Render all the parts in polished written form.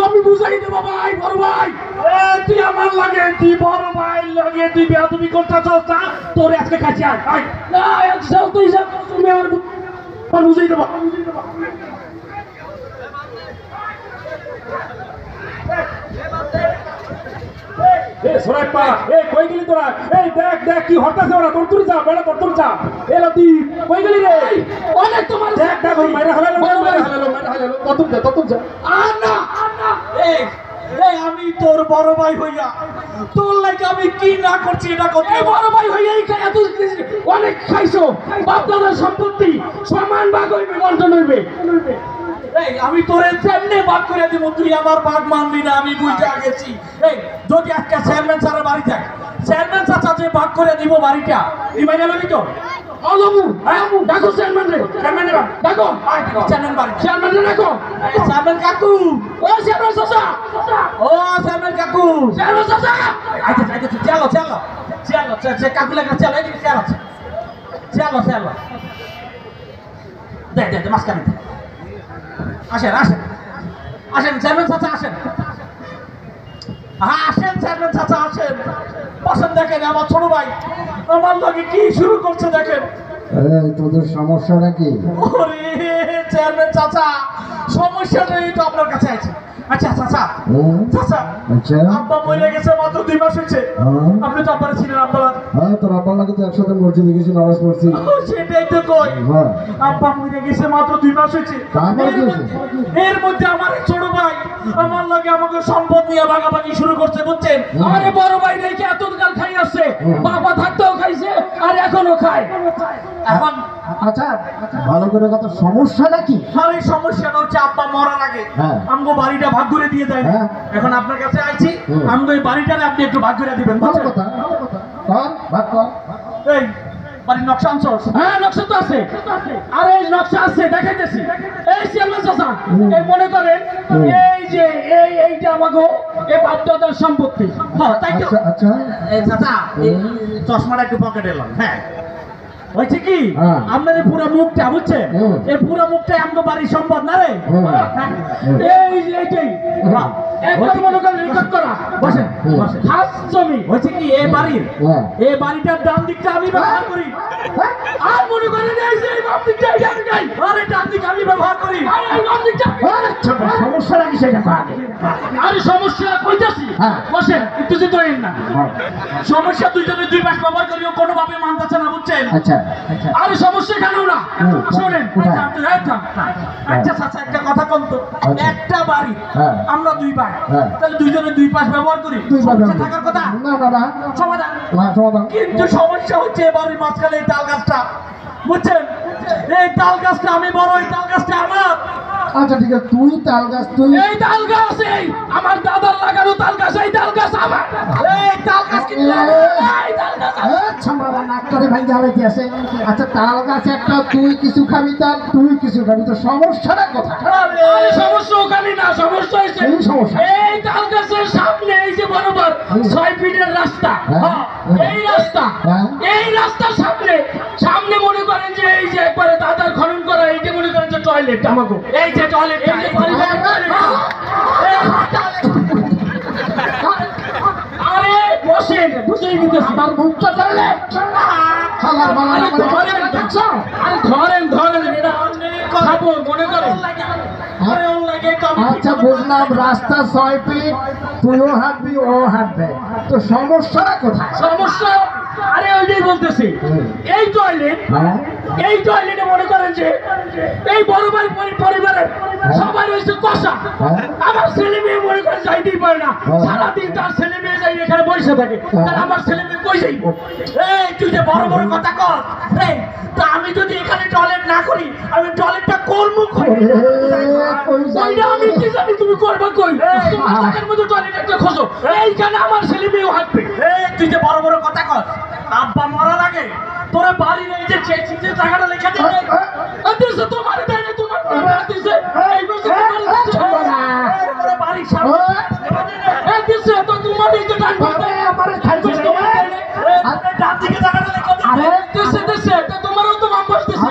আমি বুঝাই দেবো ভাই, বড় ভাই। তুই আমার লাগে, তুই বড় ভাই লাগে, তুই বেয়াদবি করতেছস না? তোর আজকে কাছে আয়। না একসাল তুই সব তুমি আমার বুঝাই দেবো। কই গেলি তোরা? এই দেখ দেখ কি হতাছে ওরা, তোর তুই যা বেড়া, তোর যা। এলো তুই কই গেলি রে? অনেক তোমার দেখ দেখ ওই মাইরা হালালো, তোর যা। আর না এই এই আমি তোর বড় ভাই হইয়া তোর লাগে আমি কি না করছি এটা কত বড় ভাই হইয়া এই খাই এত অনেক খাইছো। বাপ দাদার সম্পত্তি সমান ভাগ হইবে, বন্টন হইবে। এই আমি তোরে যেমনে ভাগ করে দিব, তুই আমার ভাগ মানবি না, আমি বুঝে গেছি। এই যদি আজকে চেয়ারম্যান স্যারের বাড়ি যায়, চেয়ারম্যান চাচা যে ভাগ করে দিব বাড়িটা, তুই মাইনে লবি তো? ডাকো চেয়ারম্যান রে, চেয়ারম্যান ডাকো, চেয়ারম্যান বাড়ি, চেয়ারম্যান রে ডাকো। চেয়ারম্যান কাকু, ও চেয়ারম্যান চাচা, ও চেয়ারম্যান কাকু, চেয়ারম্যান চাচা। আচ্ছা আচ্ছা চলো চলো চলো, কাকু লাগা চলো, এদিকে চলো চলো চলো। দেখ দেখ মাঝখানে আসেন আসেন আসেন চেয়ারম্যান চাচা আসেন। হ্যাঁ আসেন চেয়ারম্যান চাচা আসেন, বসেন। দেখেন আমার ছোট ভাই আমার লগে কি শুরু করছে দেখেন। তোদের সমস্যাটা কি? ওরে চেয়ারম্যান চাচা, সমস্যা নেই তো আপনার কাছে আছে। আচ্ছা চাচা, চাচা আব্বা মরে গেছে মাত্র 2 মাস হয়েছে। আপনি তো আব্বার ছিলেন, আব্বা। হ্যাঁ তোর আব্বার লাগে তো একসাথে মসজিদে গেছি, নামাজ পড়ছি। সেটাই তো কই, আব্বা মরে গেছে মাত্র 2 মাস হয়েছে। এর মধ্যে আমার ছোট ভাই আমার লগে আমাকে সম্পদ নিয়ে ভাগাভাগি শুরু করছে, বুঝছেন? আরে বড় ভাই রেখে এতকাল খাই আসছে, বাবা থাকতেও খাইছে আর এখনো খায়। এখন আচ্ছা ভালো করে কথা, সমস্যাটা কি? আর এই সমস্যাটা হচ্ছে আব্বা মরার আগে আমগো বাড়িটা ভাগ করে দিয়ে দেয়। এখন আপনার কাছে আইছি, আমগো এই বাড়িটারে আপনি একটু ভাগ করে দিবেন। ভালো কথা, কর ভাগ কর। এই বাড়ির নকশা আনছস? হ্যাঁ নকশা তো আছে। আরে এই নকশা আছে, দেখাইতেছি। এই চেয়ারম্যান চাচা, এই মনে করেন এই যে এইটা আমাগো এই বাপদাদার সম্পত্তি। হ্যাঁ তাই তো। আচ্ছা এই চাচা এই চশমাটা একটু পকেটে এলাম। হ্যাঁ হয়েছে কি, আপনার পুরো মুখটা বুঝছেন, এই পুরো মুখটাই আমাকে বাড়ির সম্পদ না রে। এই এইটাই একবার মনে করেন রেকর্ড করা। বসেন বসেন। খাস জমি হয়েছে কি, এই বাড়ির এই বাড়িটার ডান দিকটা আমি ব্যবহার করি, আর মনে করেন এই যে বাম দিকটা এটা আমি যাই, আর এই ডান দিকটা আমি ব্যবহার করি, আর এই বাম দিকটা। সমস্যাটা কি সেটা কয়? আরে সমস্যা কইতাছি, বসেন একটু যদি হইন না। সমস্যা দুইজনে 2 মাস ব্যবহার করিও কোনোভাবে মানতাছে না, বুঝছেন? আচ্ছা আরে সমস্যা কেন না শুনেন। আচ্ছা চাচা একটা কথা কোন তো, একটা বাড়ি আমরা 2 ভাই, তাহলে দুইজনে 2 পাশ ব্যবহার করি, থাকার কথা না বাবা, সমাধান। সমাধান। কিন্তু সমস্যা হচ্ছে বাড়ির মাঝখানে এই তাল গাছটা, বুঝছেন? এই তাল গাছটা আমি বড়, এই তাল গাছটা আমার। আচ্ছা ঠিক আছে, তুই তাল গাছ, তুই এই তাল গাছ এই আমার দাদার লাগানো তাল গাছ, এই তাল গাছ আমার। এই তাল গাছ কি এই তাল গাছ ছামড়া নাক করে ভাঙে হালাইতে আছে। আচ্ছা তাল গাছ একটা, তুই কিছু খাবি, তার তুই কিছু খাবি, তো সমস্যাটা কোথায়? আরে সমস্যা ওখানে না, সমস্যা হইছে এই সমস্যা এই তাল গাছের সামনে এই যে বরাবর 6 ফিটের রাস্তা, এই রাস্তা, এই রাস্তার সামনে সামনে মনে করেন যে এই যে একবারে দাদার খনন করা, এইটা মনে করেন যে টয়লেট আমাকে, এই যে টয়লেট, এই যে পরিবারের টয়লেট। আরে বসেন, বুঝেই নিতেছি আমার মুখটা ধরলে খাবার বানানো ধরেন, দেখছো? আরে ধরেন ধরেন, এটা অনেক খাবো মনে করেন। আরে ওর লাগে আচ্ছা বুঝলাম, রাস্তা 6 ফিট, তুইও হাঁটবি ও হাঁটবে, তো সমস্যাটা কোথায়? সমস্যা আরে ওইটাই বলতেছি, এই টয়লেট, এই টয়লেটে মনে করেন যে এই বড় ভাই পরিবারের সবাই রয়েছে কষা। আমার ছেলে মেয়ে মনে করেন যাইতেই পারে না, সারাদিন তার ছেলে মেয়ে যাই এখানে বসে থাকে, তাহলে আমার ছেলে মেয়ে কই যাইব? এই তুই যে বড় বড় কথা কর, এই তা আমি যদি এখানে টয়লেট না করি, আমি টয়লেটটা করবো কই? ওইটা আমি কি জানি, তুমি করবা কই? তোমার টাকার মধ্যে টয়লেট একটা খোঁজো, এইখানে আমার ছেলে মেয়েও হাঁটবে। এই তুই যে বড় বড় কথা কর, আব্বা মরার আগে তোরা বাড়ি নেই যে চেয়ে টাকাটা লেখা দিবে, দিছে তোমার দেয় না, তোমার দিছে এই বছর তোমার বাড়ির সামনে এই দিছে তো তোমার এই যে ডান দিকে আমার খাইছে তোমার দেয় না, ডান দিকে টাকাটা লেখা দিবে। আরে দিছে তো তোমারও তো নাম বসতেছে।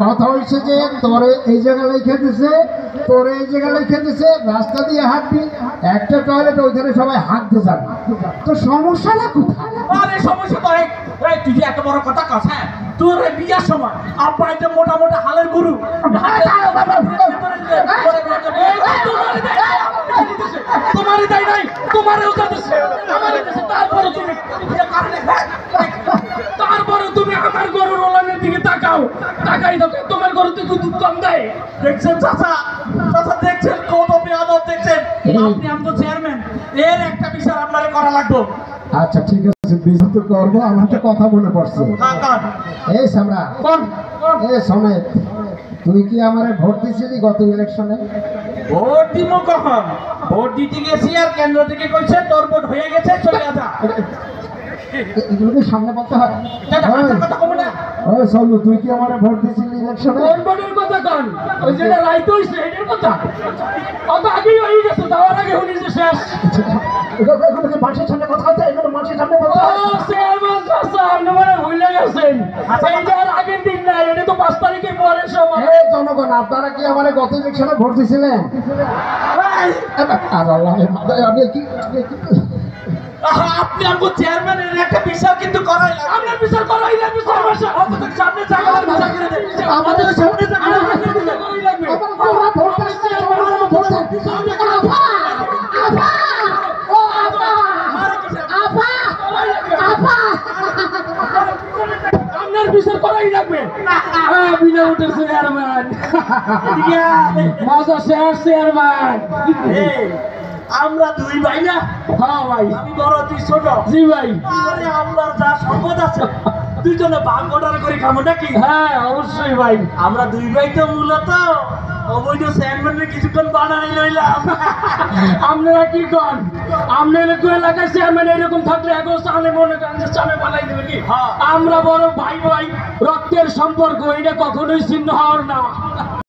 কথা হইছে যে তোরে এই জায়গা লিখে দিছে, তোর এই জায়গায় খেতেছে রাস্তা দিয়ে হাঁটবি, একটা টয়লেট ওইখানে সবাই হাঁটতে যাবে, তো সমস্যাটা কোথায়? আরে সমস্যা তো এই তুই যে এত বড় কথা কস, হ্যাঁ তোর এই বিয়ার সময় আব্বা এটা মোটা মোটা হালের গরু তোমারই তাই নাই, তোমারও যাচ্ছে আমারই দেশে, তারপরে তুমি আমার গরুর ওলানের দিকে তাকাও, তাকাই দেখো তোমার গরুতে দুধ কম দেয়। দেখছেন চাচা, চাচা দেখছেন কত বেয়াদব, দেখছেন আপনি আমাদের চেয়ারম্যান, এর একটা বিচার আপনারে করা লাগবে। আচ্ছা ঠিক আছে, বিজয় তো করবো। আমার একটা কথা মনে পড়ছে। এই সামরা কোন এই সমেত, তুই কি আমারে ভোট দিছিলি গত ইলেকশনে? ভোট দিব কখন? ভোট দিতে গেছি আর কেন্দ্র থেকে কইছে তোর ভোট হয়ে গেছে, চলে যা। এগুলোকে সামনে বলতে হয়। কথা কম না, ওই সল্লু, তুই কি আমারে ভোট দিছিলি ইলেকশনে? কোন ভোটের কথা কন? ওই যেটা রাইত হইছে এটার কথা, অত আগেই হয়ে গেছে, যাওয়ার আগে উনি যে শেষ। এগুলোকে মানুষের সামনে কথা হচ্ছে, এগুলো মানুষের সামনে বলতে ও হয়। চেয়ারম্যান চাচা, আপনি মনে হয় ভুলে গেছেন, এইটা আর আগের দিন না, এটা তো 5 তারিখে পরের সময়। এই জনগণ, আপনারা কি আমারে গত ইলেকশনে ভোট দিছিলেন? আর আল্লাহ, আমি কি আপনি আমাকে চেয়ারম্যানের একটা বিচার কিন্তু করাই লাগবে। আপনার বিচার করাই লাগবে, সমস্যা আমাদের সামনে জায়গার বিচার করে দেন, আমাদের সামনে জায়গার বিচার করাই লাগবে। আমার ভোট দিচ্ছে, আমার ভোট দিচ্ছে। আপা আপা ও আপা আপা আপা, আপনার বিচার করাই লাগবে। হ্যাঁ, বিনা ভোটের চেয়ারম্যান, মজা শেষ চেয়ারম্যান। আমরা দুই ভাই না? হ্যাঁ ভাই, আমি বড়, তুই ছোট। জি ভাই। আরে আপনার যা সম্পদ আছে দুইজনে ভাগ অর্ডার করে খাবো নাকি? হ্যাঁ অবশ্যই ভাই, আমরা দুই ভাই তো মূলত অবৈধ চেয়ারম্যানের কিছুক্ষণ বানাই লইলাম। আপনারা কি কন? আপনার এলাকায় চেয়ারম্যান এরকম থাকলে এখন চালে মনে করেন যে চালে বানাই দেবে কি? আমরা বড় ভাই ভাই, রক্তের সম্পর্ক, এটা কখনোই ছিন্ন হওয়ার না।